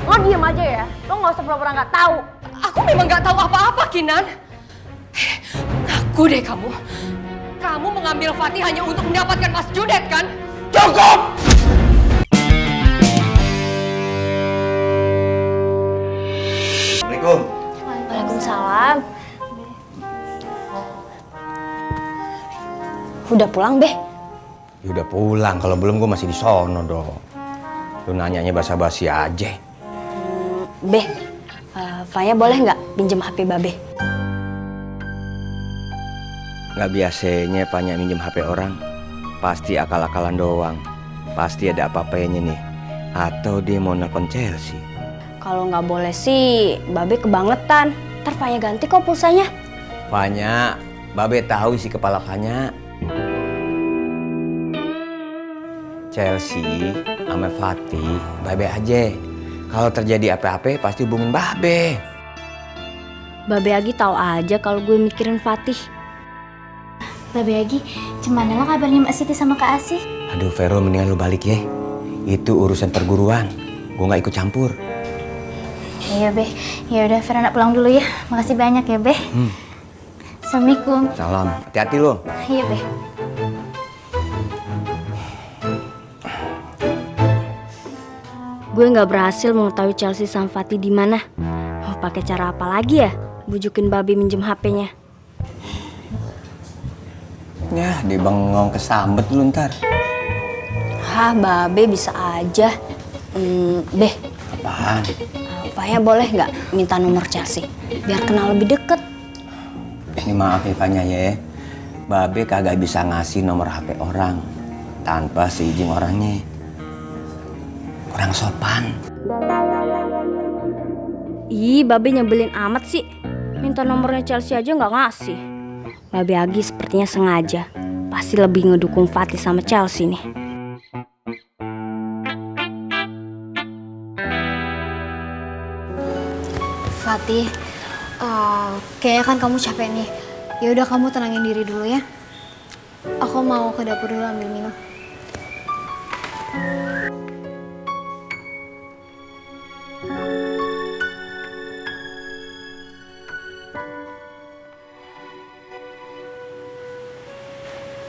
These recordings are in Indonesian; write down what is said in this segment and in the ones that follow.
Lo diem aja ya, lo gak usah pura-pura gak tahu. Aku memang gak tahu apa-apa, Kinan. Ngaku deh kamu. Kamu mengambil Fatih hanya untuk mendapatkan Mas Junet, kan? Cukup! Assalamualaikum. Waalaikumsalam. Udah pulang, Beh? Ya udah pulang, kalau belum gue masih di sono dong. Lu nanyanya basa-basi aja. Beh, Faya boleh nggak pinjem HP Babe? Gak biasanya Fanya minjem HP orang. Pasti akal-akalan doang. Pasti ada apa-apanya nih. Atau dia mau nelpon Chelsea. Kalau nggak boleh sih, Babe kebangetan. Ntar Faya ganti kok pulsanya. Fanya, Babe tahu isi kepala Fanya. Chelsea sama Fatih baik-baik aja. Kalau terjadi apa-apa pasti hubungin Babe. Babe Agi tahu aja kalau gue mikirin Fatih. Babe Agi, cemana lo kabarnya Mbak Siti sama Kak Asih? Aduh Vero, mendingan lu balik ya. Itu urusan perguruan. Gue nggak ikut campur. Iya Be, ya udah Vera nak pulang dulu ya. Makasih banyak ya Be. Assalamualaikum. Salam, hati-hati lo. Iya Be. Gue nggak berhasil mengetahui Chelsea sama Fatih di mana. Mau pakai cara apa lagi ya? Bujukin Babe minjem HP-nya. Ya, dibengong kesambet lu ntar. Hah, Babe bisa aja. Beh, Apaan? Faya boleh nggak minta nomor Chelsea? Biar kenal lebih deket. Ini maaf ya Fanya ya. Babe kagak bisa ngasih nomor HP orang tanpa seizin orangnya. Kurang sopan. Ih, Babe nyebelin amat sih. Minta nomornya Chelsea aja nggak ngasih. Babe Agi sepertinya sengaja. Pasti lebih ngedukung Fatih sama Chelsea nih. Fatih, kayaknya kan kamu capek nih. Ya udah kamu tenangin diri dulu ya. Aku mau ke dapur dulu ambil minum.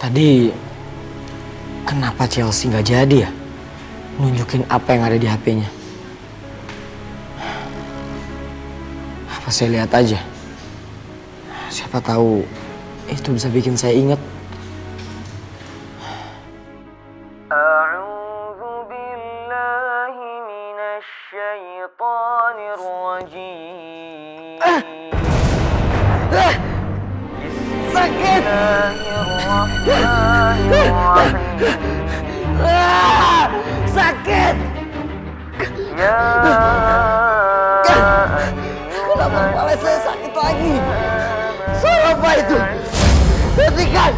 Tadi kenapa Chelsea nggak jadi ya nunjukin apa yang ada di HP-nya? Apa saya lihat aja? Siapa tahu itu bisa bikin saya ingat. A'udzu billahi minasy syaithanir rajim. Sakit. Sakit. Ya. Kenapa kepala saya sakit lagi? Suara apa itu? Hentikan.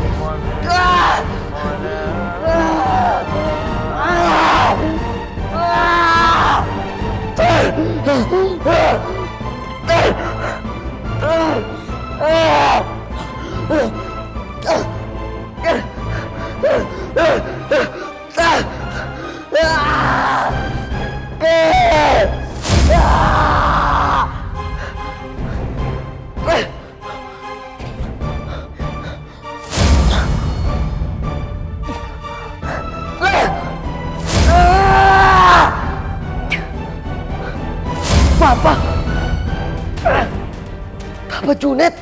Papa, Papa Junet.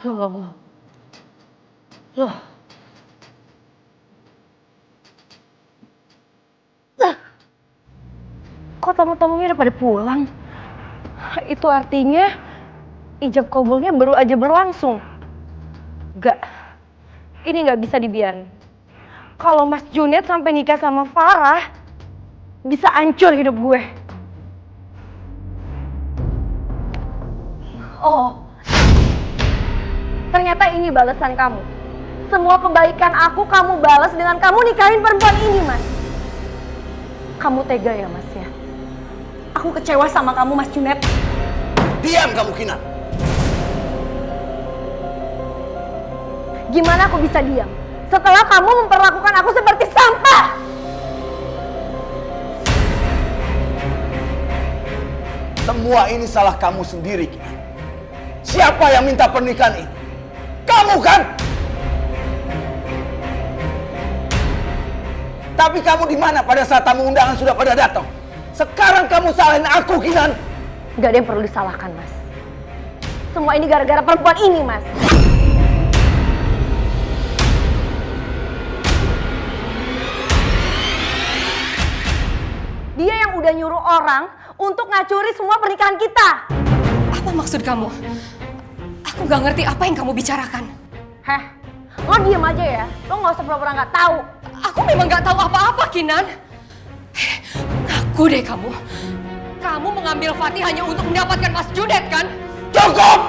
Loh. Kok tamu-tamunya udah pada pulang? Itu artinya ijab kabulnya baru aja berlangsung. Gak, ini gak bisa dibiarin. Kalau Mas Junet sampai nikah sama Farah, bisa hancur hidup gue. Oh, ternyata ini balasan kamu. Semua kebaikan aku kamu balas dengan kamu nikahin perempuan ini, Mas. Kamu tega ya, Mas ya? Aku kecewa sama kamu, Mas Junet. Diam kamu, Kinan. Gimana aku bisa diam setelah kamu memperlakukan aku seperti sampah? Semua ini salah kamu sendiri, Kinan. Siapa yang minta pernikahan ini? Kamu kan? Tapi kamu di mana pada saat tamu undangan sudah pada datang? Sekarang kamu salahin aku, Kinan. Gak ada yang perlu disalahkan, Mas. Semua ini gara-gara perempuan ini, Mas. Dia yang udah nyuruh orang untuk ngacuri semua pernikahan kita. Apa maksud kamu? Aku gak ngerti apa yang kamu bicarakan. Heh, lo diem aja ya. Lo gak usah pura-pura gak tahu. Aku memang gak tahu apa-apa, Kinan. Ngaku deh kamu. Kamu mengambil Fatih hanya untuk mendapatkan Mas Junet, kan? Cukup!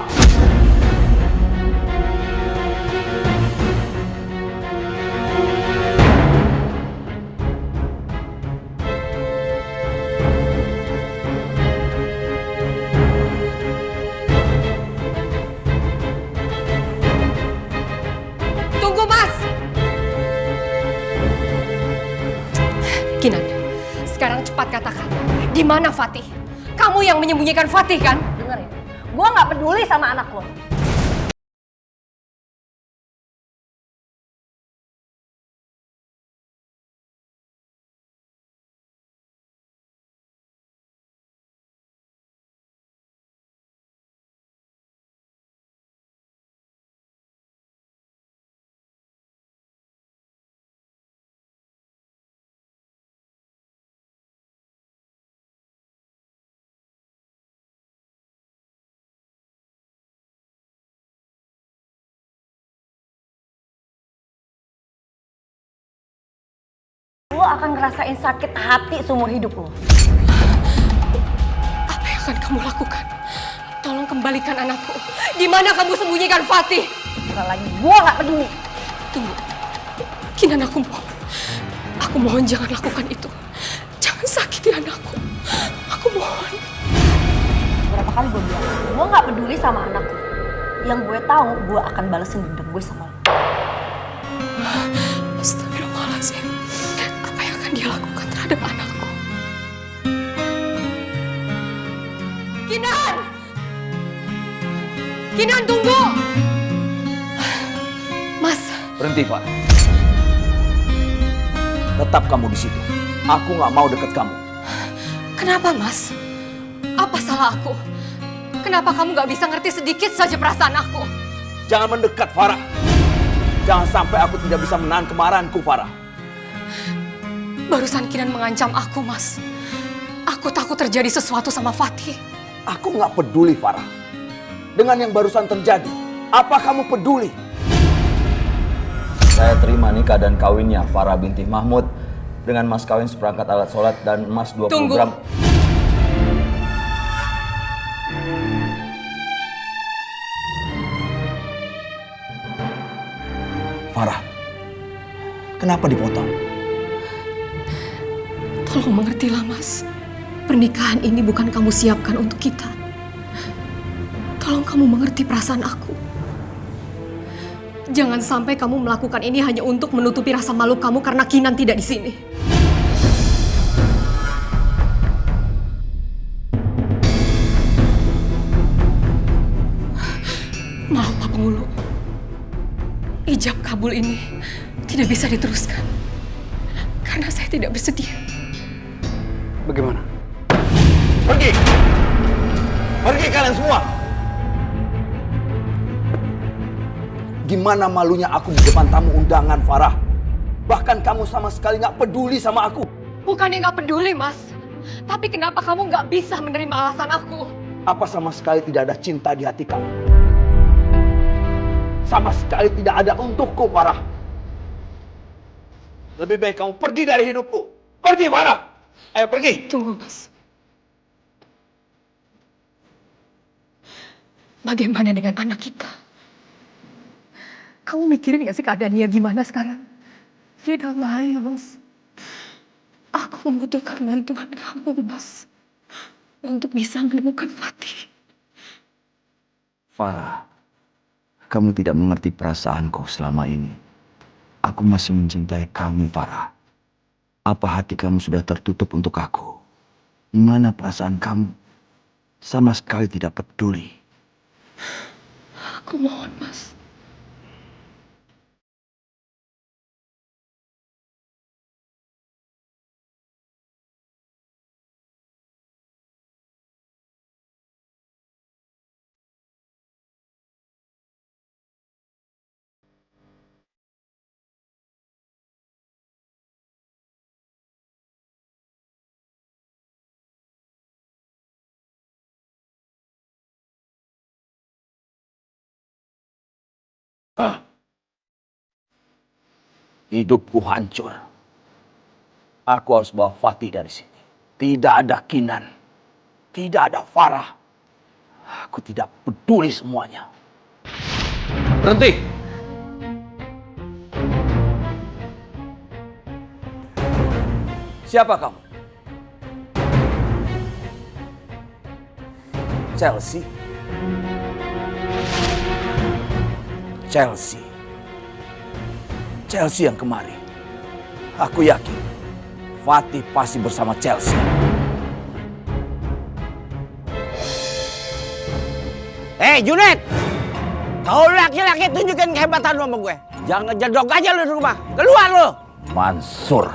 Tunggu, Mas! Kinan, sekarang cepat katakan, di mana Fatih? Kamu yang menyembunyikan Fatih, kan? Dengar ya, gua nggak peduli sama anak lo. Lo akan ngerasain sakit hati seumur hidup lo. Apa yang akan kamu lakukan? Tolong kembalikan anakku. Di mana kamu sembunyikan Fatih? Sekali lagi, gua nggak peduli. Tunggu, Kinan, aku mohon. Aku mohon jangan lakukan itu. Jangan sakiti anakku. Aku mohon. Berapa kali gue bilang, gue nggak peduli sama anakku. Yang gue tahu, gue akan balesin dendam gue sama lo. Astagfirullahaladzim. Apa yang akan dia lakukan terhadap anakku? Kinan! Kinan, tunggu! Mas. Berhenti, Farah. Tetap kamu di situ. Aku nggak mau deket kamu. Kenapa, Mas? Apa salah aku? Kenapa kamu nggak bisa ngerti sedikit saja perasaan aku? Jangan mendekat, Farah. Jangan sampai aku tidak bisa menahan kemarahanku, Farah. Barusan Kinan mengancam aku, Mas. Aku takut terjadi sesuatu sama Fatih. Aku nggak peduli, Farah. Dengan yang barusan terjadi, apa kamu peduli? Saya terima nikah dan kawinnya Farah binti Mahmud dengan mas kawin seperangkat alat sholat dan emas 20 Tunggu. gram. Farah, kenapa dipotong? Tolong mengertilah, Mas. Pernikahan ini bukan kamu siapkan untuk kita. Tolong kamu mengerti perasaan aku. Jangan sampai kamu melakukan ini hanya untuk menutupi rasa malu kamu karena Kinan tidak di sini. Maaf, Pak Penghulu. Ijab kabul ini tidak bisa diteruskan karena saya tidak bersedia. Bagaimana? Pergi! Pergi kalian semua! Gimana malunya aku di depan tamu undangan, Farah? Bahkan kamu sama sekali nggak peduli sama aku. Bukannya nggak peduli, Mas. Tapi kenapa kamu nggak bisa menerima alasan aku? Apa sama sekali tidak ada cinta di hati kamu? Sama sekali tidak ada untukku, Farah. Lebih baik kamu pergi dari hidupku. Pergi, Farah! Ayo pergi. Tunggu, Mas. Bagaimana dengan anak kita? Kamu mikirin gak sih keadaannya gimana sekarang? Dia udah bahaya, Mas. Aku membutuhkan bantuan kamu, Mas. Untuk bisa menemukan Fatih. Farah, kamu tidak mengerti perasaanku selama ini. Aku masih mencintai kamu, Farah. Apa hati kamu sudah tertutup untuk aku? Mana perasaan kamu? Sama sekali tidak peduli. Aku mohon, Mas. Hidupku hancur. Aku harus bawa Fatih dari sini. Tidak ada Kinan. Tidak ada Farah. Aku tidak peduli semuanya. Berhenti! Siapa kamu? Chelsea? Chelsea. Chelsea yang kemari. Aku yakin Fatih pasti bersama Chelsea. Junet! Kau laki-laki tunjukin kehebatan lu sama gue. Jangan ngejedok aja lu di rumah. Keluar lu! Mansur,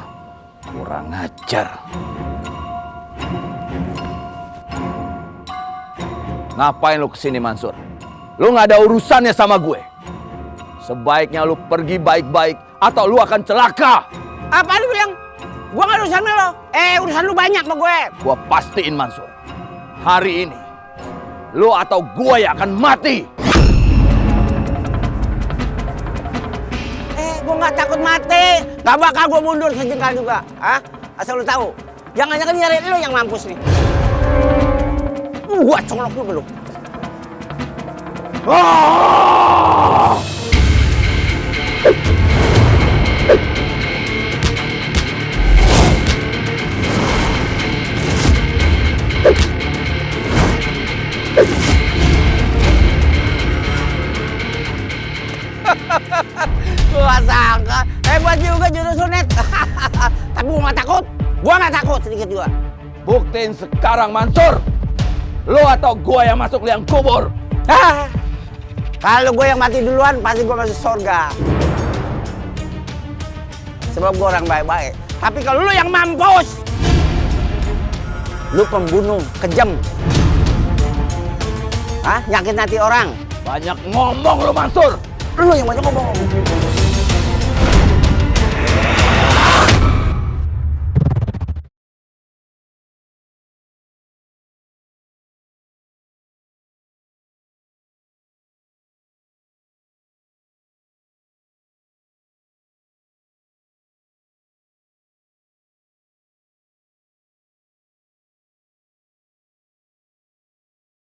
kurang ajar. Ngapain lu kesini, Mansur? Lu gak ada urusannya sama gue. Sebaiknya lu pergi baik-baik atau lu akan celaka. Apa lu bilang? Gua gak urusan sama lo. Urusan lu banyak sama gue. Gua pastiin, Mansur, hari ini lu atau gua yang akan mati. Gua gak takut mati. Gak bakal gua mundur sejengkal juga. Hah? Asal lu tahu. Jangan-jangan nyari lu yang mampus nih. Gua colok lu belum. Gua sangka hebat juga jurus Sunet. Tapi gua gak takut. Gua gak takut sedikit juga. Buktiin sekarang, Mansur. Lu atau gua yang masuk liang kubur. Kalau gue yang mati duluan, pasti gue masuk surga. Sebab gue orang baik-baik. Tapi kalau lu yang mampus, lu pembunuh, kejam. Hah? Nyakitin hati orang. Banyak ngomong lu, Mansur. Lu yang banyak ngomong.